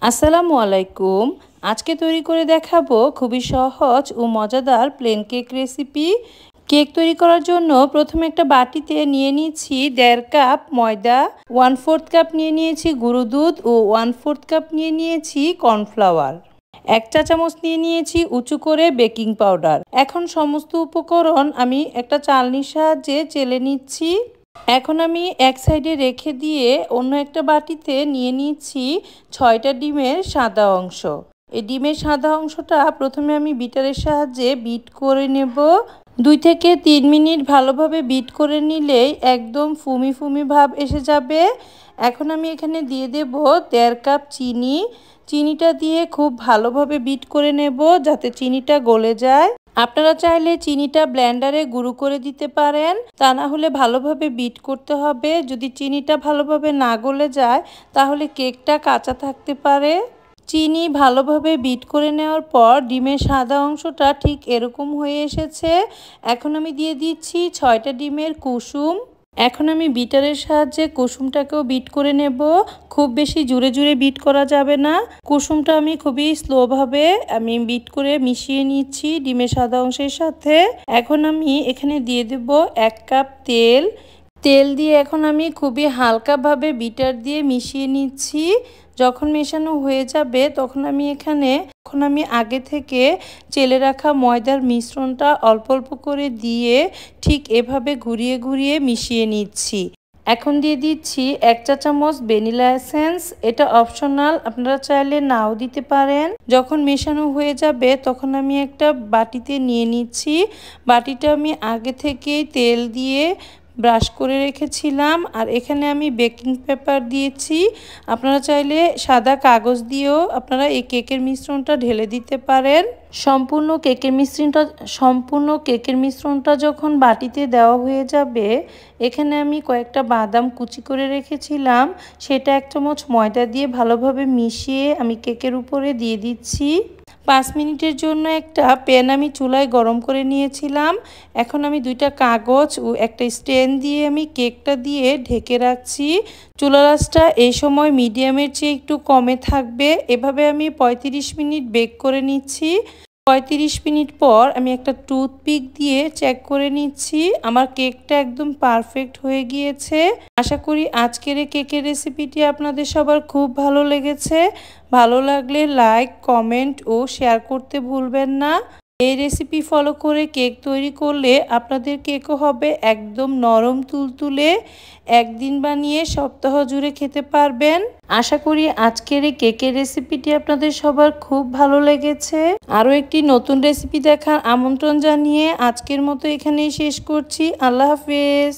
আসসালামু আলাইকুম। আজকে তৈরি করে দেখাবো খুবই সহজ ও মজাদার প্লেন কেক রেসিপি। কেক তৈরি করার জন্য প্রথমে একটা বাটিতে নিয়ে নিয়েছি 1.5 কাপ ময়দা, 1/4 কাপ নিয়ে নিয়েছি গুঁড়ো দুধ ও 1/4 কাপ নিয়ে নিয়েছি কর্নফ্লাওয়ার। 1 চা চামচ নিয়ে নিয়েছি উঁচু করে বেকিং পাউডার। এখন সমস্ত উপকরণ আমি একটা চালনির সাহায্যে চেলে নিচ্ছি। এখন আমি এক সাইডে রেখে দিয়ে অন্য একটা বাটিতে নিয়ে নিচ্ছি 6টা ডিমের সাদা অংশ। এই ডিমের সাদা অংশটা প্রথমে আমি বিটারের সাহায্যে বিট করে নেব। 2 থেকে 3 মিনিট ভালোভাবে বিট করে নিলেই একদম ফুমি ফুমি ভাব এসে যাবে। এখন আমি এখানে দিয়ে দেব 1.5 কাপ চিনি। চিনিটা দিয়ে খুব ভালোভাবে বিট করে নেব যাতে চিনিটা গলে যায়। আপনারা চাইলে চিনিটা ব্লেন্ডারে গুঁড়ো করে দিতে পারেন, তা না হলে ভালোভাবে বিট করতে হবে। যদি চিনিটা ভালোভাবে না গলে যায় তাহলে কেকটা কাঁচা থাকতে পারে। চিনি ভালোভাবে বিট করে নেওয়ার পর ডিমের সাদা অংশটা ঠিক এরকম হয়ে এসেছে। এখন আমি দিয়ে দিচ্ছি 6টা ডিমের কুসুম। এখন আমি বিটারের সাহায্যে কুসুমটাকেও বিট করে নেব। খুব বেশি জোরে জোরে বিট করা যাবে না। কুসুমটা আমি খুবই স্লোভাবে বিট করে মিশিয়ে নিচ্ছি ডিমের সাদা অংশের সাথে। এখন আমি এখানে দিয়ে দেব 1 কাপ তেল। তেল দিয়ে এখন আমি খুবই হালকাভাবে বিটার দিয়ে মিশিয়ে নিচ্ছি। যখন মেশানো হয়ে যাবে তখন আমি আগে থেকে চেলে রাখা ময়দার মিশ্রণটা অল্প অল্প করে দিয়ে ঠিক এভাবে ঘুরিয়ে ঘুরিয়ে মিশিয়ে নিচ্ছি। এখন দিয়ে দিচ্ছি 1 চা চামচ ভ্যানিলা এসেন্স। এটা অপশনাল, আপনারা চাইলে নাও দিতে পারেন। যখন মেশানো হয়ে যাবে তখন আমি একটা বাটিতে নিয়ে নিচ্ছি। বাটিটা আমি আগে থেকেই তেল দিয়ে ব্রাশ করে রেখেছিলাম। আর এখানে আমি বেকিং পেপার দিয়েছি। আপনারা চাইলে সাদা কাগজ দিয়েও আপনারা এই কেকের মিশ্রণটা ঢেলে দিতে পারেন। সম্পূর্ণ কেকের মিশ্রণটা যখন বাটিতে দেওয়া হয়ে যাবে, এখানে আমি কয়েকটা বাদাম কুচি করে রেখেছিলাম, সেটা 1 চামচ ময়দা দিয়ে ভালোভাবে মিশিয়ে আমি কেকের উপরে দিয়ে দিচ্ছি। 5 মিনিটের জন্য একটা প্যান আমি চুলায় গরম করে নিয়েছিলাম। এখন আমি 2টা কাগজ ও একটা স্ট্যান্ড দিয়ে আমি কেকটা দিয়ে ঢেকে রাখছি। চুলার আঁচটা এই সময় মিডিয়ামের চেয়ে একটু কমে থাকবে। এভাবে আমি 35 মিনিট বেক করে নিচ্ছি। 35 মিনিট পর আমি একটা টুথপিক দিয়ে চেক করে নিচ্ছি। আমার কেকটা একদম পারফেক্ট হয়ে গিয়েছে। আশা করি আজকের এই কেকের রেসিপিটি আপনাদের সবার খুব ভালো লেগেছে। ভালো লাগলে লাইক, কমেন্ট ও শেয়ার করতে ভুলবেন না। এই রেসিপি ফলো করে কেক তৈরি করলে আপনাদের কেকও হবে একদম নরম তুলতুলে। একদিন বানিয়ে সপ্তাহ জুড়ে খেতে পারবেন। আশা করি আজকের এই কেকের রেসিপিটি আপনাদের সবার খুব ভালো লেগেছে। আরও একটি নতুন রেসিপি দেখার আমন্ত্রণ জানিয়ে আজকের মতো এখানেই শেষ করছি। আল্লাহ হাফেজ।